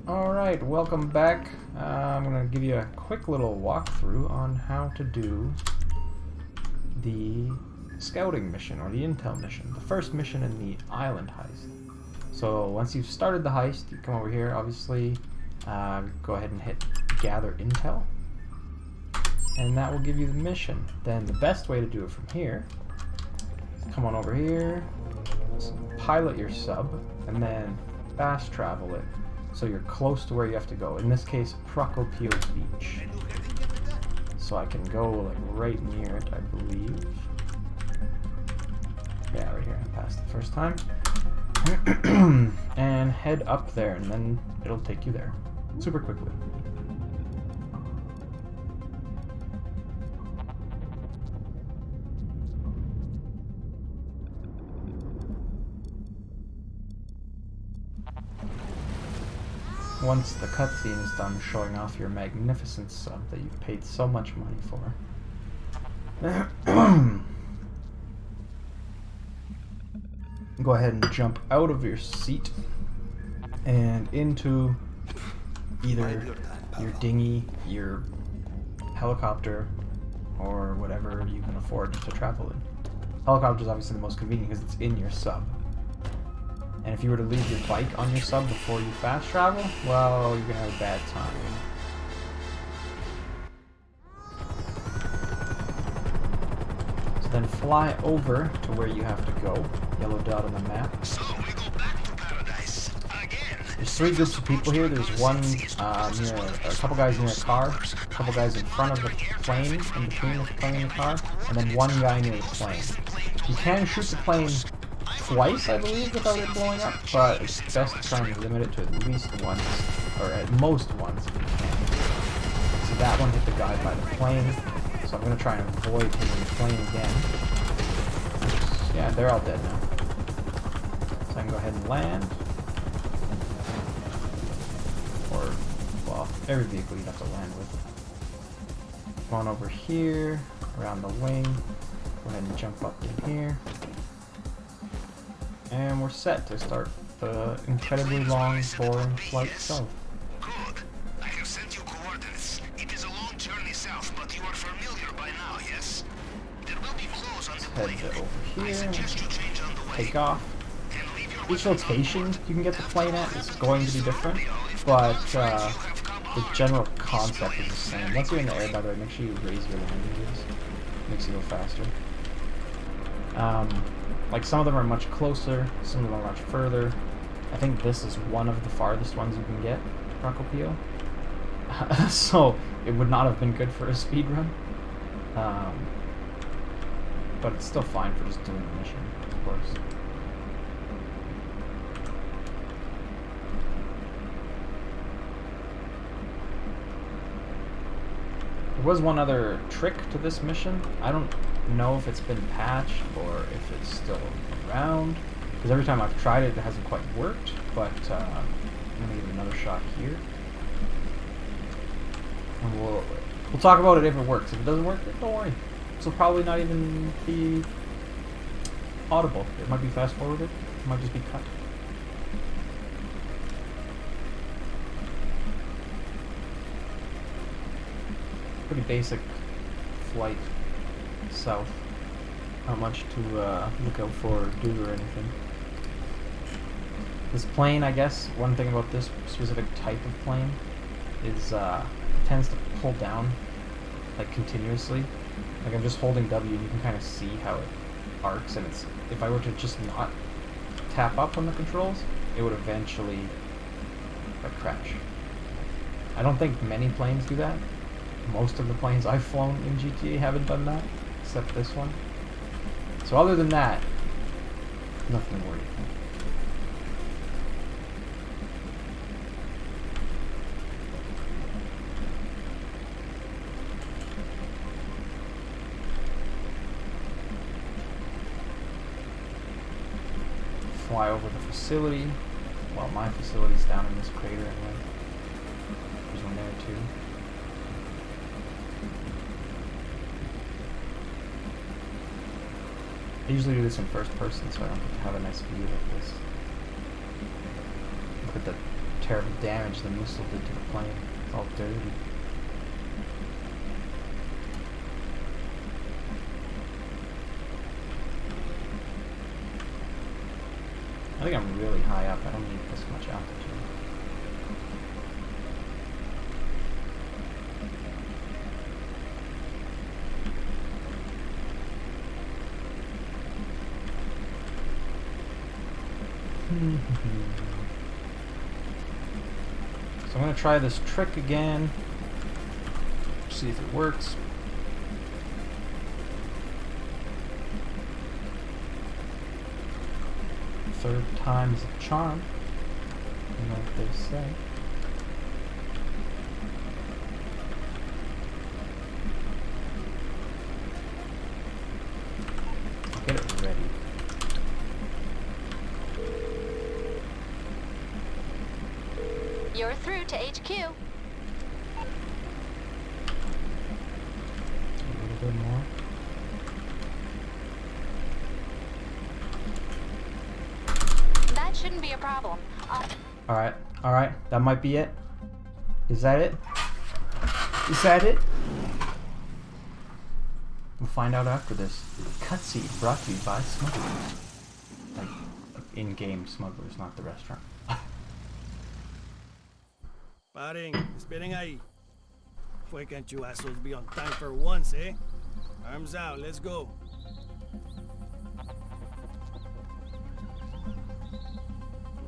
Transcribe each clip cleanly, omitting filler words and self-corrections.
Alright, welcome back. I'm going to give you a quick little walkthrough on how to do the scouting mission, or the intel mission. The first mission in the island heist. So once you've started the heist, you come over here, obviously, go ahead and hit gather intel. And that will give you the mission. Then the best way to do it from here is come on over here, pilot your sub, and then fast travel it. So you're close to where you have to go. In this case, Procopio Beach. So I can go like right near it, I believe. Yeah, right here. I passed the first time. And head up there, and then it'll take you there super quickly. Once the cutscene is done showing off your magnificent sub that you've paid so much money for. Go ahead and jump out of your seat and into either your dinghy, your helicopter, or whatever you can afford to travel in. Helicopter is obviously the most convenient because it's in your sub. And if you were to leave your bike on your sub before you fast travel, well, you're gonna have a bad time. So then fly over to where you have to go. Yellow dot on the map. So we go back to paradise again. There's three groups of people here. There's one near a couple guys near a car, a couple guys in front of the plane, in between the plane and the car, and then one guy near the plane. You can shoot the plane twice, I believe, without it blowing up, but it's best to try and limit it to at least once, or at most once if you can. So that one hit the guy by the plane, so I'm going to try and avoid hitting the plane again. Yeah, they're all dead now. So I can go ahead and land. Or, well, every vehicle you'd have to land with. Come on over here, around the wing. Go ahead and jump up in here. And we're set to start the incredibly long, boring flight south. Good. I have sent you coordinates. It is a long journey south, but you are familiar by now, yes? There will be flows on the plane. Head over I here, suggest you change on the way. take off. And leave your Each location you can get the plane at is going to be different, but the general concept is the same. Once you're in the air, by the way, make sure you raise your landing gears. Makes you go faster. Like some of them are much closer, some of them are much further. I think this is one of the farthest ones you can get to Procopio. So it would not have been good for a speed run. But it's still fine for just doing the mission, of course. There was one other trick to this mission. I don't know if it's been patched or if it's still around, because every time I've tried it, it hasn't quite worked, but I'm going to give it another shot here. And we'll talk about it if it works. If it doesn't work, don't worry. This will probably not even be audible. It might be fast forwarded. It might just be cut. Pretty basic flight south. Not much to look out for or do or anything. This plane, I guess, one thing about this specific type of plane is it tends to pull down like continuously. Like I'm just holding W and you can kind of see how it arcs, and it's, if I were to just not tap up on the controls, it would eventually like crash. I don't think many planes do that. Most of the planes I've flown in GTA haven't done that, except this one. So other than that, nothing to worry about. Fly over the facility. Well, my facility's down in this crater anyway. There's one there too. I usually do this in first person, so I don't get to have a nice view like this. Look at the terrible damage the missile did to the plane. It's all dirty. I think I'm really high up. I don't need this much altitude. So I'm going to try this trick again. See if it works. Third time's a charm. You know what they say. Get it ready. You're through to HQ. A little bit more. That shouldn't be a problem. Alright, that might be it. Is that it? Is that it? We'll find out after this. Cutscene brought to you by smugglers. Like, in-game smugglers, not the restaurant. Paren, esperen ahí. Why can't you assholes be on time for once, eh? Arms out, let's go.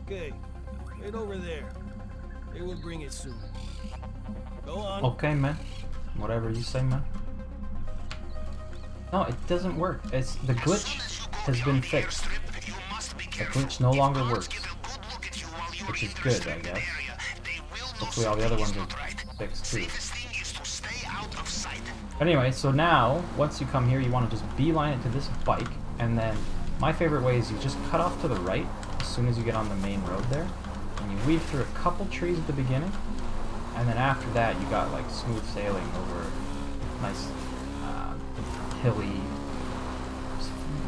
Okay, wait over there. They will bring it soon. Go on. Okay, man. Whatever you say, man. No, it doesn't work. It's the glitch has been fixed. The glitch no longer works, which is good, I guess. Hopefully all the other ones are fixed too. But anyway, so now, once you come here, you want to just beeline it to this bike, and then my favorite way is you just cut off to the right as soon as you get on the main road there, and you weave through a couple trees at the beginning, and then after that you got like smooth sailing over nice hilly,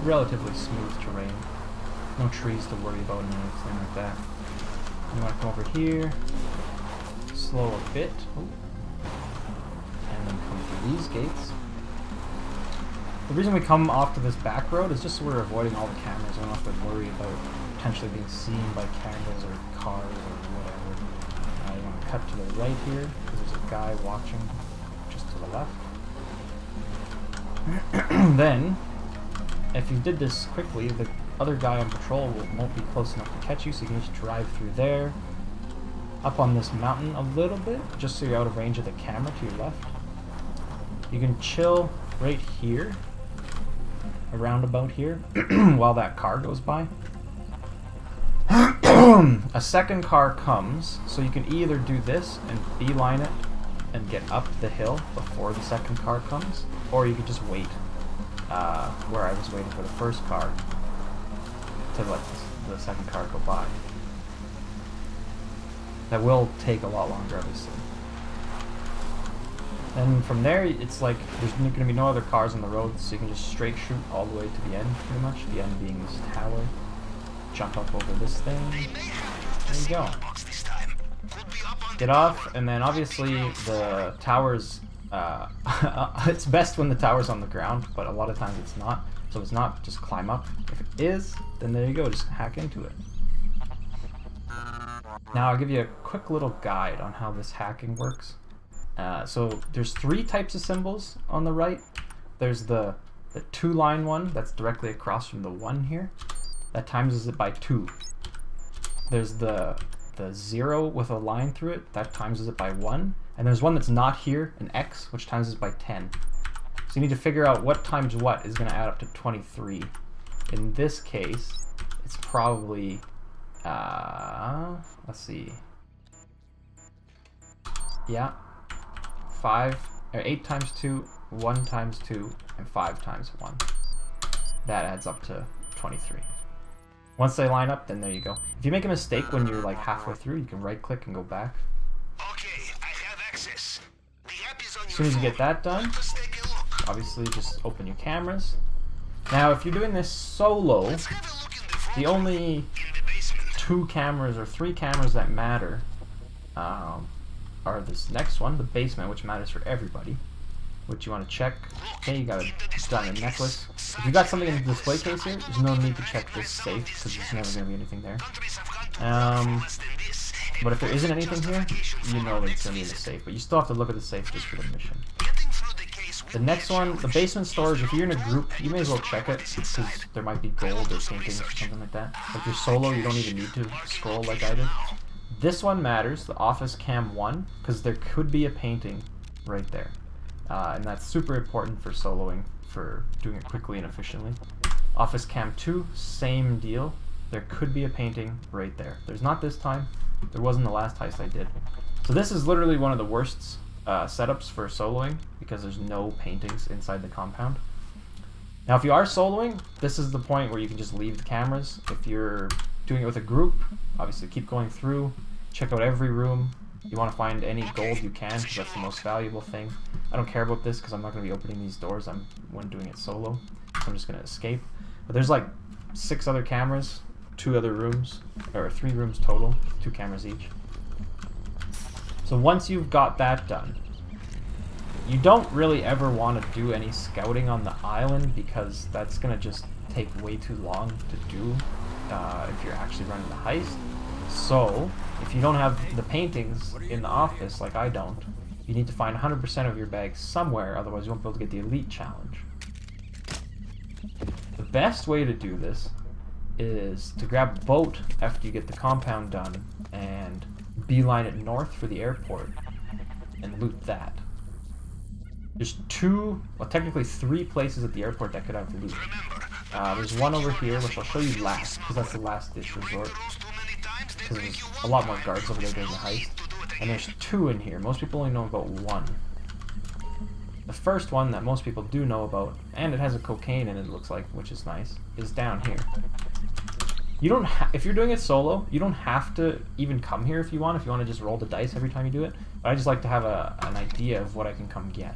relatively smooth terrain. No trees to worry about and anything like that. You want to come over here, slow a bit, and then come through these gates. The reason we come off to this back road is just so we're avoiding all the cameras. We don't have to worry about potentially being seen by cameras or cars or whatever. You want to cut to the right here, because there's a guy watching just to the left. Then, if you did this quickly, the other guy on patrol won't be close enough to catch you, so you can just drive through there, up on this mountain a little bit, just so you're out of range of the camera to your left. You can chill right here, around about here, while that car goes by. A second car comes, so you can either do this and beeline it and get up the hill before the second car comes, or you could just wait where I was waiting for the first car to let the second car go by. That will take a lot longer, obviously. And from there, it's like there's going to be no other cars on the road, so you can just straight shoot all the way to the end, pretty much. The end being this tower. Jump up over this thing. There you go. Get off, and then obviously the tower's it's best when the tower's on the ground, but a lot of times it's not. So it's not just climb up. If it is, then there you go, just hack into it. Now I'll give you a quick little guide on how this hacking works. So there's 3 types of symbols on the right. There's the 2-line one that's directly across from the 1 here. That times it by 2. There's the 0 with a line through it, that times it by 1. And there's one that's not here, an X, which times it by 10. So you need to figure out what times what is going to add up to 23. In this case, it's probably, let's see. Yeah, 8 times 2, 1 times 2, and 5 times 1. That adds up to 23. Once they line up, then there you go. If you make a mistake when you're like halfway through, you can right click and go back. Okay, I have access. The app is on As soon as you get that done, obviously just open your cameras. Now if you're doing this solo, the only 2 cameras or 3 cameras that matter are this next one, the basement, which matters for everybody. Which you want to check. Okay, you got a diamond necklace. If you got something in the display case here, there's no need to check this safe because there's never going to be anything there. But if there isn't anything here, you know that it's going to be in the safe. But you still have to look at the safe just for the mission. The next one, the basement storage, if you're in a group, you may as well check it because there might be gold or paintings or something like that. If you're solo, you don't even need to scroll like I did. This one matters, the office cam 1, because there could be a painting right there. And that's super important for soloing, for doing it quickly and efficiently. Office cam 2, same deal. There could be a painting right there. There's not this time. There wasn't the last heist I did. So this is literally one of the worst setups for soloing because there's no paintings inside the compound. Now if you are soloing, this is the point where you can just leave the cameras. If you're doing it with a group, obviously keep going through, check out every room. You want to find any gold you can because that's the most valuable thing. I don't care about this because I'm not going to be opening these doors when doing it solo. So I'm just going to escape. But there's like 6 other cameras, 2 other rooms, or 3 rooms total, 2 cameras each. So once you've got that done, you don't really ever want to do any scouting on the island because that's going to just take way too long to do if you're actually running the heist. So if you don't have the paintings in the office, like I don't, you need to find 100% of your bags somewhere, otherwise you won't be able to get the elite challenge. The best way to do this is to grab a boat after you get the compound done and beeline it north for the airport and loot that. There's 2, well technically 3 places at the airport that could have loot. There's one over here, which I'll show you last, because that's the last ditch resort. Because there's a lot more guards over there during the heist. And there's 2 in here. Most people only know about 1. The first one that most people do know about, and it has a cocaine in it, looks like, which is nice, is down here. You don't if you're doing it solo, you don't have to even come here if you want to just roll the dice every time you do it. But I just like to have an idea of what I can come get.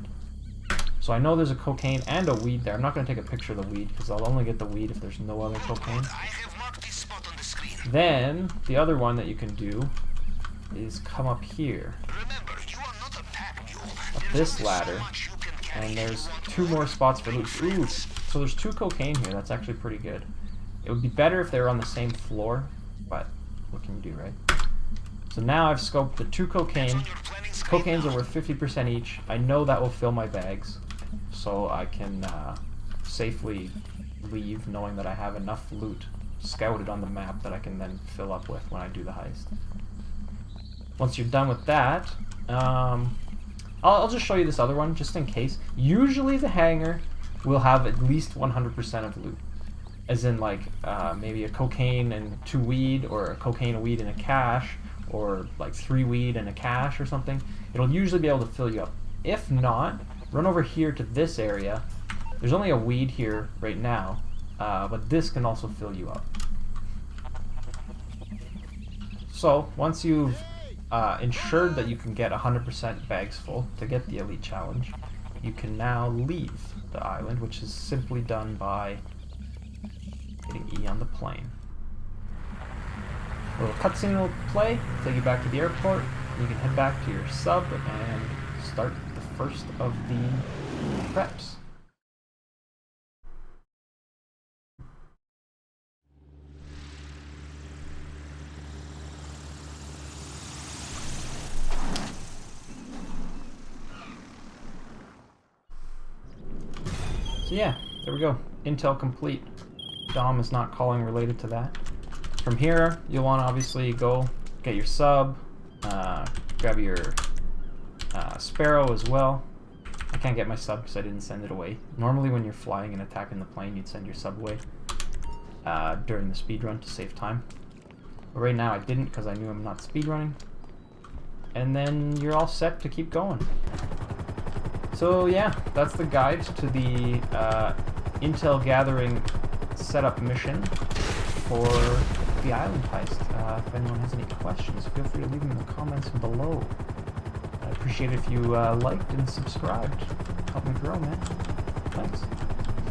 So I know there's a cocaine and a weed there. I'm not going to take a picture of the weed because I'll only get the weed if there's no other cocaine. Then, the other one that you can do is come up here. Up this ladder. And there's 2 more spots for loot. Ooh, so there's 2 cocaine here. That's actually pretty good. It would be better if they were on the same floor, but what can you do, right? So now I've scoped the 2 cocaine. Cocaines are worth 50% each. I know that will fill my bags, so I can safely leave knowing that I have enough loot scouted on the map that I can then fill up with when I do the heist. Once you're done with that, I'll just show you this other one just in case. Usually the hangar will have at least 100% of loot. As in like maybe a cocaine and 2 weed, or a cocaine, a weed, and a cash, or like 3 weed and a cash or something. It'll usually be able to fill you up. If not, run over here to this area. There's only a weed here right now, but this can also fill you up. So once you've ensured that you can get 100% bags full to get the elite challenge, you can now leave the island, which is simply done by hitting E on the plane. A little cutscene will play, take you back to the airport, and you can head back to your sub and start the first of the preps. So yeah, there we go. Intel complete. Dom is not calling related to that. From here, you'll want to obviously go get your sub, grab your Sparrow as well. I can't get my sub because I didn't send it away. Normally when you're flying and attacking the plane, you'd send your sub away during the speedrun to save time. But right now I didn't because I knew I'm not speedrunning. And then you're all set to keep going. So yeah, that's the guide to the intel gathering setup mission for the island heist. If anyone has any questions, feel free to leave them in the comments below. I'd appreciate it if you liked and subscribed. Help me grow, man. Thanks.